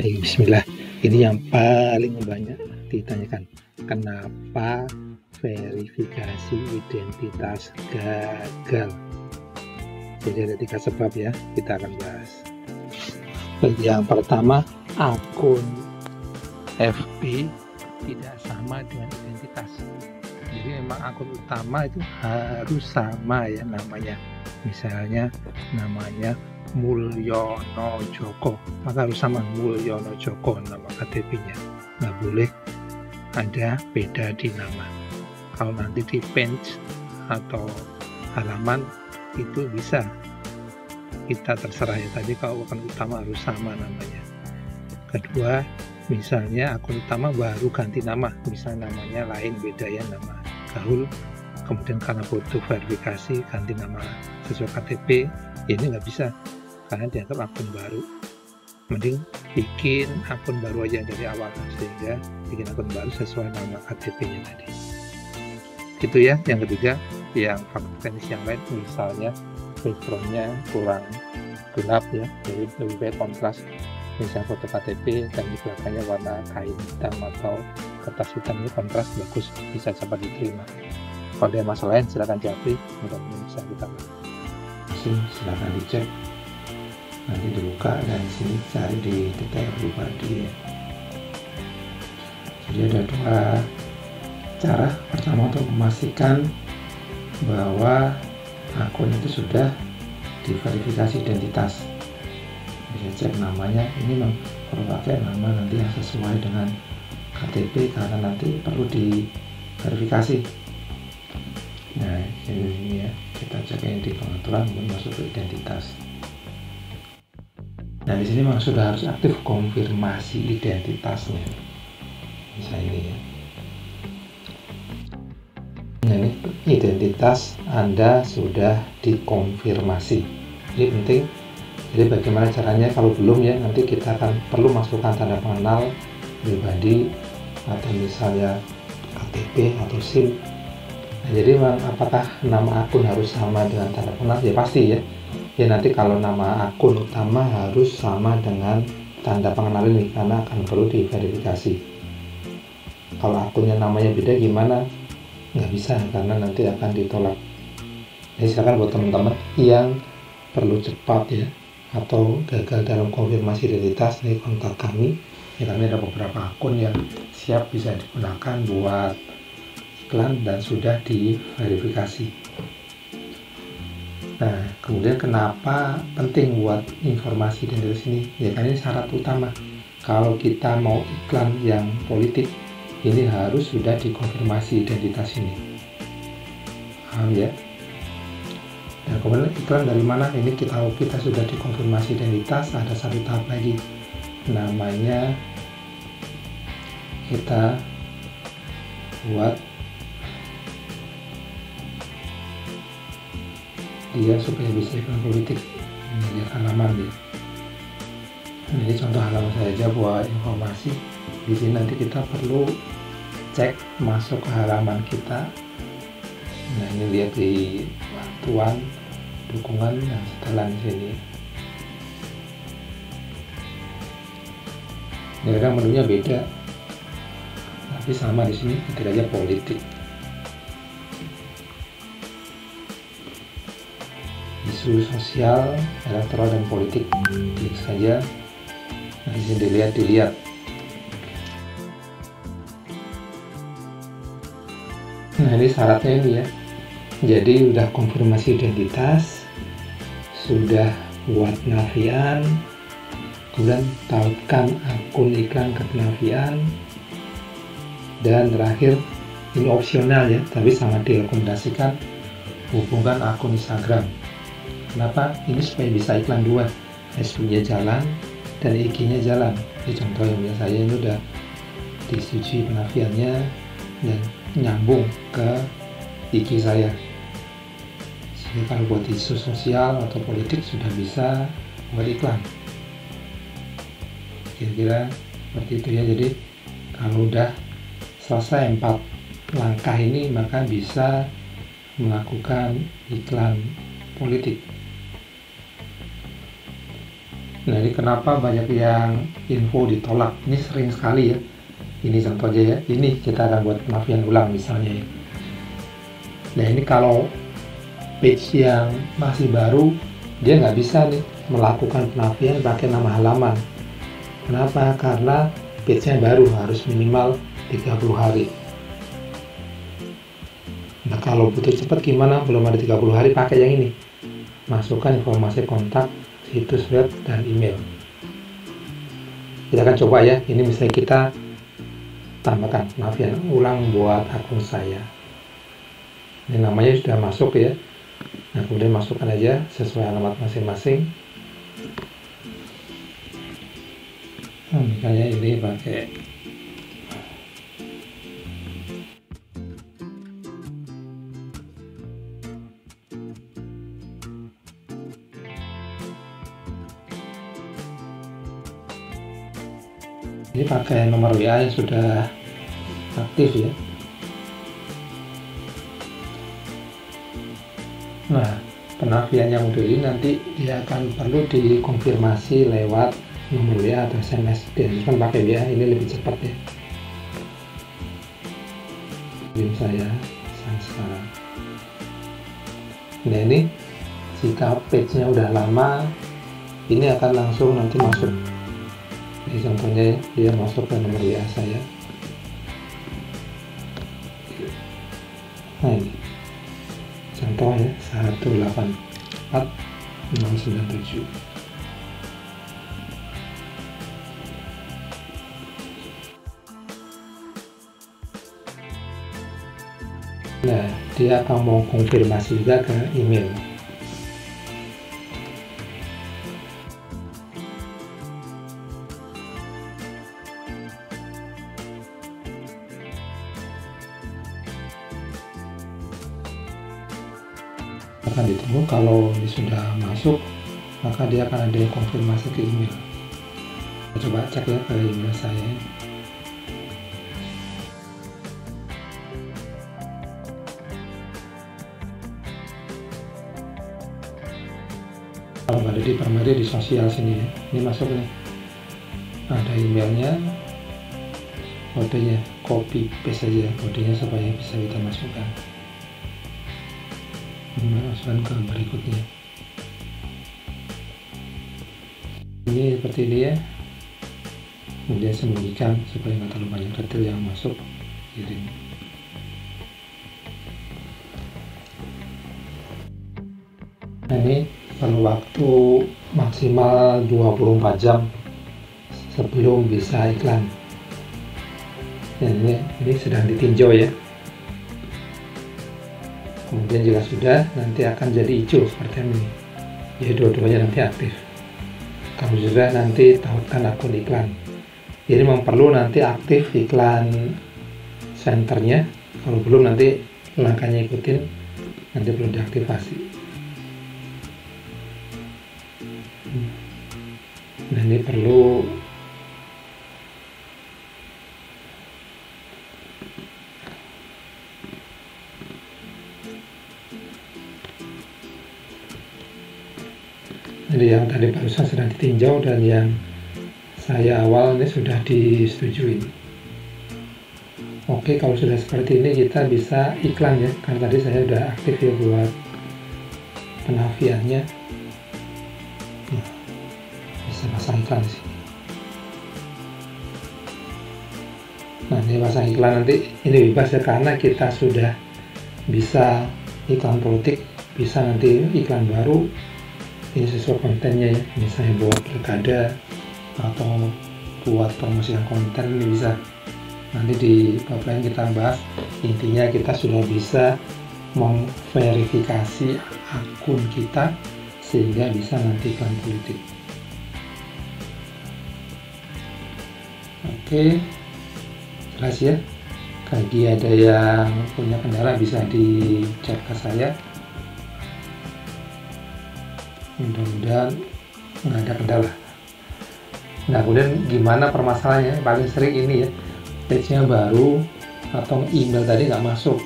Bismillah. Ini yang paling banyak ditanyakan. Kenapa verifikasi identitas gagal? Jadi ada 3 sebab ya, kita akan bahas. Yang pertama, akun FB tidak sama dengan identitas. Jadi memang akun utama itu harus sama ya namanya. Misalnya namanya Mulyono Joko, maka harus sama Mulyono Joko nama KTP-nya. Nggak boleh ada beda di nama. Kalau nanti di page atau halaman itu bisa kita terserah ya, tadi kalau akun utama harus sama namanya. Kedua, misalnya akun utama baru ganti nama, misalnya namanya lain, beda ya nama gaul, kemudian karena butuh verifikasi ganti nama sesuai KTP, ini nggak bisa karena dianggap akun baru. Mending bikin akun baru aja dari awal, sehingga bikin akun baru sesuai nama KTP-nya tadi. Itu ya. Yang ketiga, yang faktor teknis yang lain, misalnya background-nya kurang gelap ya, jadi lebih baik kontras, misalnya foto KTP dan di belakangnya warna kain hitam atau kertas hitam, ini kontras bagus, bisa cepat diterima. Kalau ada masalah lain silahkan japri, mudah-mudahan bisa kita bahas. Silahkan dicek, nanti dibuka dan di sini cari di detail pribadi ya. Jadi ada 2 cara. Pertama, untuk memastikan bahwa akun itu sudah diverifikasi identitas, bisa cek namanya, ini perlu pakai nama nanti yang sesuai dengan KTP karena nanti perlu diverifikasi. Nah ini ya, kita cek ini di pengaturan masuk ke identitas. Nah di sini memang sudah harus aktif konfirmasi identitasnya, misalnya ini ya. Nah ini identitas Anda sudah dikonfirmasi, ini penting. Jadi bagaimana caranya? Kalau belum ya, nanti kita akan perlu masukkan tanda pengenal pribadi atau misalnya KTP atau SIM. Nah, jadi apakah nama akun harus sama dengan tanda pengenal? Ya pasti ya. Ya nanti kalau nama akun utama harus sama dengan tanda pengenal ini karena akan perlu diverifikasi. Kalau akunnya namanya beda gimana? Nggak bisa karena nanti akan ditolak. Jadi silakan buat teman-teman yang perlu cepat ya atau gagal dalam konfirmasi identitas, nih kontak kami ya, kami ada beberapa akun yang siap bisa digunakan buat iklan dan sudah diverifikasi. Nah kemudian kenapa penting buat informasi identitas ini ya, kan ini syarat utama kalau kita mau iklan yang politik, ini harus sudah dikonfirmasi identitas ini. Paham ya? Nah kemudian iklan dari mana? Ini kita sudah dikonfirmasi identitas, ada 1 tahap lagi, namanya kita buat dia supaya bisa iklan politik. Ini lihat halaman ya. Ini contoh halaman saja buat informasi. Di sini nanti kita perlu cek masuk ke halaman kita. Nah ini lihat di bantuan, dukungan, dan setelah di sini. Ini kadang menunya beda, tapi sama di sini, ketik aja politik. Isu sosial, elektoral dan politik, klik saja. Nah di sini dilihat. Nah ini syaratnya ini ya. Jadi udah konfirmasi identitas, sudah buat penafian, kemudian tautkan akun iklan ke penafian, dan terakhir ini opsional ya, tapi sangat direkomendasikan, hubungkan akun Instagram. Kenapa? Ini supaya bisa iklan 2, Facebook-nya jalan dan IG-nya jalan. Ini contoh yang punya saya, ini udah disetujui penafiannya dan nyambung ke IG saya. Jadi kalau buat isu sosial atau politik sudah bisa buat iklan. Kira-kira seperti itu ya. Jadi kalau udah selesai 4 langkah ini, maka bisa melakukan iklan politik. Nah, ini kenapa banyak yang info ditolak? Ini sering sekali ya. Ini contohnya ya. Ini kita akan buat penafian ulang misalnya ya. Nah, ini kalau page yang masih baru, dia nggak bisa nih melakukan penafian pakai nama halaman. Kenapa? Karena page-nya baru, harus minimal 30 hari. Nah, kalau butuh cepat gimana? Belum ada 30 hari, pakai yang ini. Masukkan informasi kontak, situs web, dan email. Kita akan coba ya. Ini misalnya kita tambahkan penafian ulang buat akun saya. Ini namanya sudah masuk ya. Nah, kemudian masukkan aja sesuai alamat masing-masing. Nah, misalnya ini pakai nomor WA yang sudah aktif ya. Nah, penafian yang model ini nanti dia akan perlu dikonfirmasi lewat nomor WA atau SMS. Dianjurkan pakai WA, ini lebih cepat ya. Kirim saya sekarang. Nah, ini jika page-nya udah lama, ini akan langsung nanti masuk. Ini contohnya dia masuk ke nomor WA saya. Nah, ini contoh ya, 184697. Nah, dia akan mau konfirmasi juga ke email. Akan ditunggu, kalau ini sudah masuk maka dia akan ada konfirmasi ke email. Coba cek ya ke email saya. Kalau ada di Permadi di sosial sini ya, ini masuk nih, ada emailnya, kodenya, copy paste aja kodenya supaya bisa kita masukkan. Masukkan ke berikutnya. Ini seperti ini ya. Kemudian sembunyikan supaya nggak terlalu banyak detail yang masuk. Kirim. Nah, ini perlu waktu maksimal 24 jam sebelum bisa iklan. Nah, ini sedang ditinjau ya. Kemudian jika sudah, nanti akan jadi hijau seperti ini. Jadi dua-duanya nanti aktif. Kalau sudah, nanti tautkan akun iklan. Jadi memang perlu nanti aktif iklan senternya. Kalau belum, nanti langkahnya ikutin, nanti perlu diaktifasi. Nah, ini perlu jadi yang tadi barusan sedang ditinjau dan yang saya awal ini sudah disetujui. Oke, kalau sudah seperti ini kita bisa iklan ya, karena tadi saya sudah aktif ya buat penafiannya. Nah, bisa pasang iklan di sini. Nah, ini pasang iklan nanti ini bebas ya, karena kita sudah bisa iklan politik, bisa nanti iklan baru. Ini sesuai kontennya ya, misalnya buat pilkada atau buat promosikan konten, ini bisa. Nanti di bab lain kita bahas. Intinya kita sudah bisa memverifikasi akun kita sehingga bisa nanti iklan politik. Oke, jelas ya. Bagi ada yang punya kendala bisa di-chat ke saya. Mudah-mudahan nggak ada kendala. Nah, kemudian gimana permasalahannya? Paling sering ini ya, page-nya baru atau email tadi nggak masuk.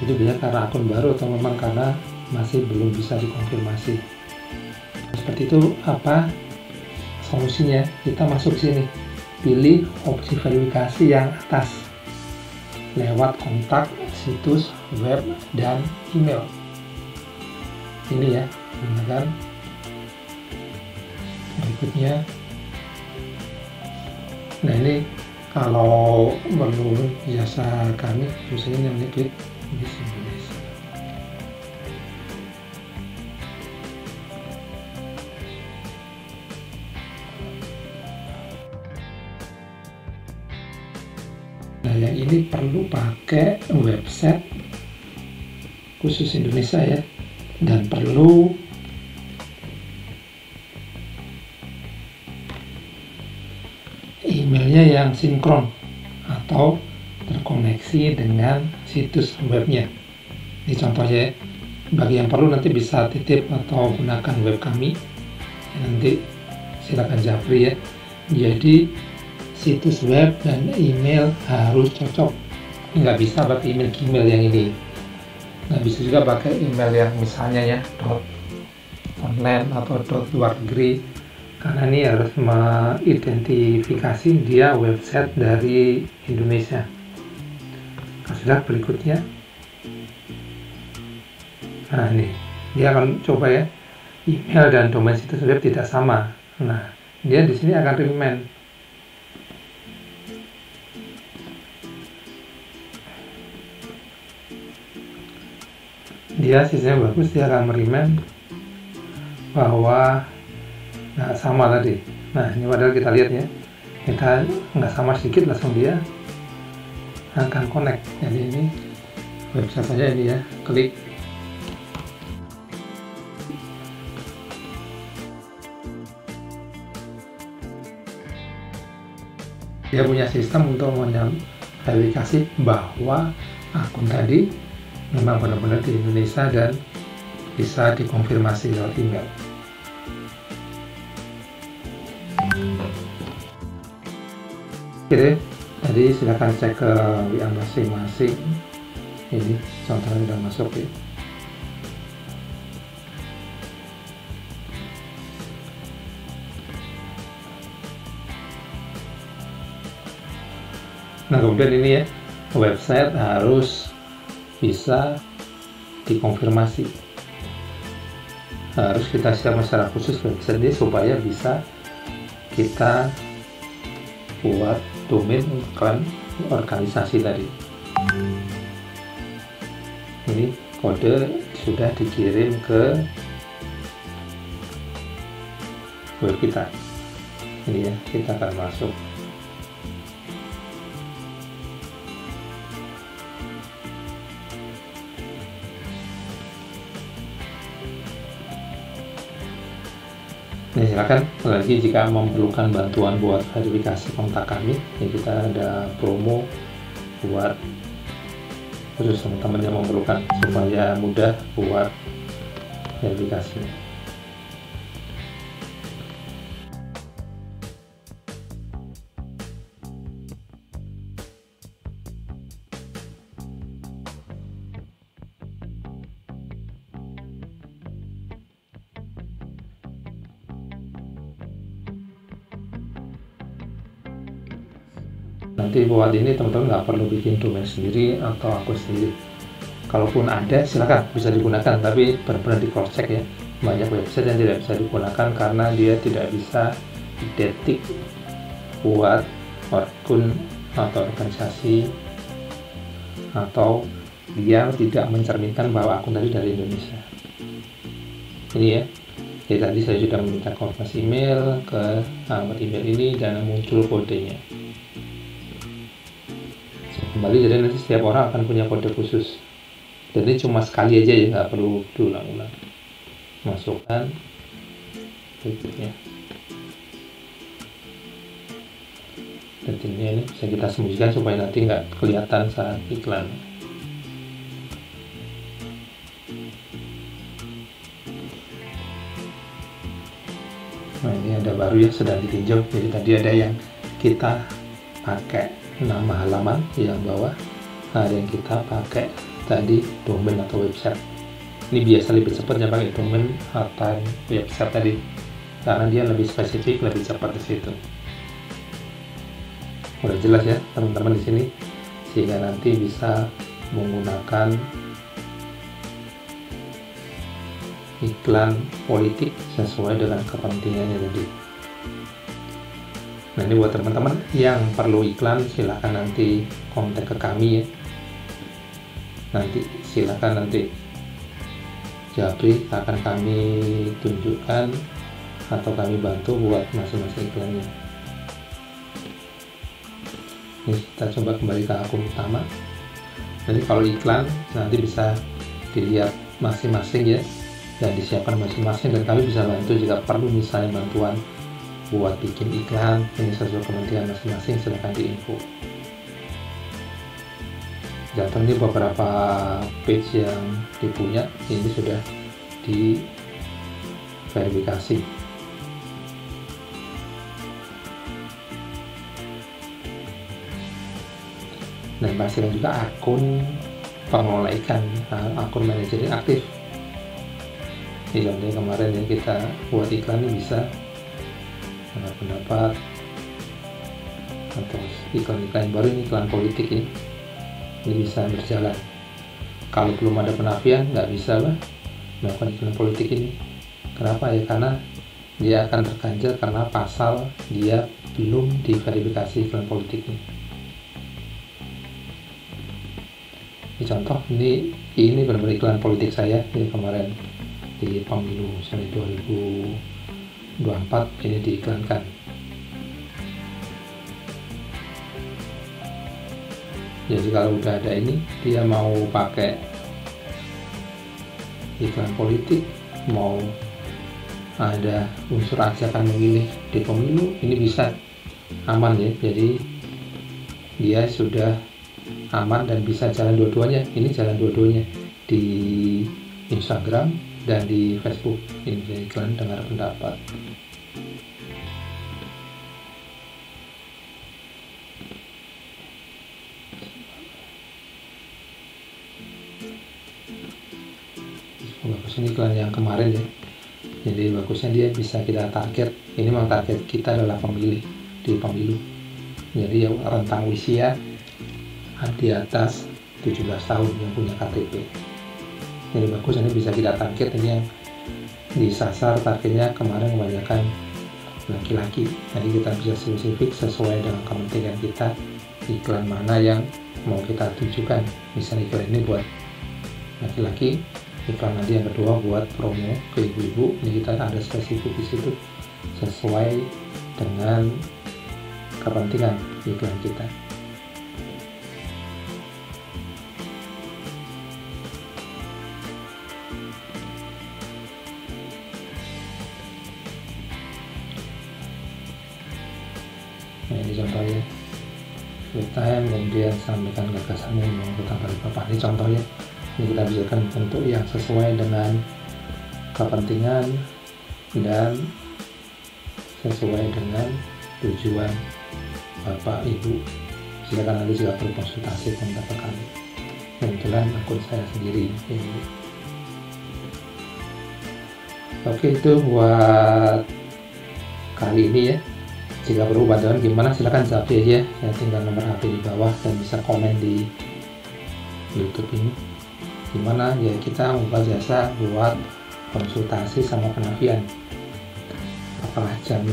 Itu bisa karena akun baru atau memang karena masih belum bisa dikonfirmasi. Seperti itu apa? solusinya, kita masuk sini, pilih opsi verifikasi yang atas lewat kontak, situs web, dan email. Ini ya, gunakan. Berikutnya, nah ini kalau perlu jasa kami, misalnya yang klik Bis Indonesia. Nah, yang ini perlu pakai website khusus Indonesia ya, dan perlu emailnya yang sinkron atau terkoneksi dengan situs webnya. Ini contohnya, bagi yang perlu nanti bisa titip atau gunakan web kami, nanti silakan japri ya. Jadi situs web dan email harus cocok. Nggak bisa pakai email yang ini, nggak bisa juga pakai email yang misalnya ya .online atau .luar negeri, karena ini harus mengidentifikasi dia website dari Indonesia. Nah, sudah berikutnya, nah ini dia akan coba ya, email dan domain situs web tidak sama. Nah, dia di sini akan remind. Dia sistemnya bagus, dia akan merimen bahwa nggak sama tadi. Nah, ini padahal kita lihat ya, kita nggak sama sedikit, langsung dia akan connect. Jadi ini website saja ini ya, klik. Dia punya sistem untuk verifikasi bahwa akun tadi memang benar-benar di Indonesia dan bisa dikonfirmasi lewat email. Oke, jadi silakan cek ke WA masing-masing. Ini contohnya sudah masuk ya. Nah, kemudian ini ya, website harus bisa dikonfirmasi. Harus kita siapkan secara khusus website ini supaya bisa kita buat domain iklan organisasi tadi. Ini kode sudah dikirim ke web kita. Ini ya, kita akan masuk. Nah, silakan lagi jika memerlukan bantuan buat verifikasi kontak kami, ya kita ada promo buat khusus teman-teman yang memerlukan supaya mudah buat verifikasinya. Nanti buat ini teman-teman nggak perlu bikin domain sendiri atau akun sendiri. Kalaupun ada silakan bisa digunakan, tapi benar-benar di cross check ya. Banyak website yang tidak bisa digunakan karena dia tidak bisa detik buat akun atau organisasi, atau dia tidak mencerminkan bahwa akun tadi dari Indonesia. Ini ya. Jadi tadi saya sudah meminta konfirmasi email ke alamat email ini dan muncul kodenya. Kembali, jadi nanti setiap orang akan punya kode khusus, dan ini cuma sekali aja ya, nggak perlu diulang-ulang. Masukkan berikutnya, dan ini bisa kita sembunyikan supaya nanti nggak kelihatan saat iklan. Nah, ini ada baru ya, sedang ditinjau. Jadi tadi ada yang kita pakai nama halaman yang bawah, ada yang kita pakai tadi domain atau website. Ini biasa lebih cepatnya pakai domain atau website tadi. karena dia lebih spesifik, lebih cepat di situ. Udah jelas ya teman-teman di sini, sehingga nanti bisa menggunakan iklan politik sesuai dengan kepentingannya tadi. Nah, ini buat teman-teman yang perlu iklan, silahkan nanti kontak ke kami ya. Nanti silahkan nanti Japri akan kami tunjukkan atau kami bantu buat masing-masing iklannya. Ini kita coba kembali ke akun utama. Jadi kalau iklan nanti bisa dilihat masing-masing ya, dan disiapkan masing-masing, dan kami bisa bantu jika perlu misalnya bantuan buat bikin iklan ini sesuai kementerian masing-masing, silahkan diinfo. Contoh ini beberapa page yang dipunya ini sudah diverifikasi. Dan pastikan juga akun pengelola iklan, akun manajer aktif. Di contohnya kemarin yang kita buat iklan ini bisa pendapat atau iklan-iklan baru, ini iklan politik ini bisa berjalan. Kalau belum ada penafian nggak bisa lah melakukan iklan politik ini. Kenapa ya? Karena dia akan terganjal karena pasal dia belum diverifikasi iklan politik ini. Ini contoh, ini benar-benar iklan politik saya ini kemarin di pemilu 2024 ini diiklankan. Jadi kalau udah ada ini, dia mau pakai iklan politik, mau ada unsur ajakan memilih di pemilu, ini bisa aman ya. Jadi dia sudah aman dan bisa jalan dua-duanya. Ini jalan dua-duanya di Instagram dan di Facebook. Ini iklan dengar pendapat. Bagus, ini iklan yang kemarin ya. Jadi bagusnya dia bisa kita target. Ini memang target kita adalah pemilih di pemilu. Jadi yang rentang usia di atas 17 tahun yang punya KTP. Jadi bagus, ini bisa kita target. Ini yang disasar targetnya kemarin kebanyakan laki-laki. Jadi kita bisa spesifik sesuai dengan kepentingan kita, iklan mana yang mau kita tujukan. Misalnya iklan ini buat laki-laki, iklan nanti yang kedua buat promo ke ibu-ibu. Ini kita ada spesifik di situ sesuai dengan kepentingan iklan kita. Nah, ini contohnya kita yang kemudian sampaikan gagasan tentang Balikpapan. Ini contohnya. Ini kita bicarakan bentuk yang sesuai dengan kepentingan dan sesuai dengan tujuan Bapak Ibu. Silakan nanti jika perlu konsultasi kontak ke kami. Kebetulan akun saya sendiri ini. Oke, itu buat kali ini ya. Jika perlu bantuan gimana, silakan japri aja. Saya tinggal nomor HP di bawah dan bisa komen di YouTube ini. Gimana ya, kita membuka jasa buat konsultasi sama penafian, apalah jam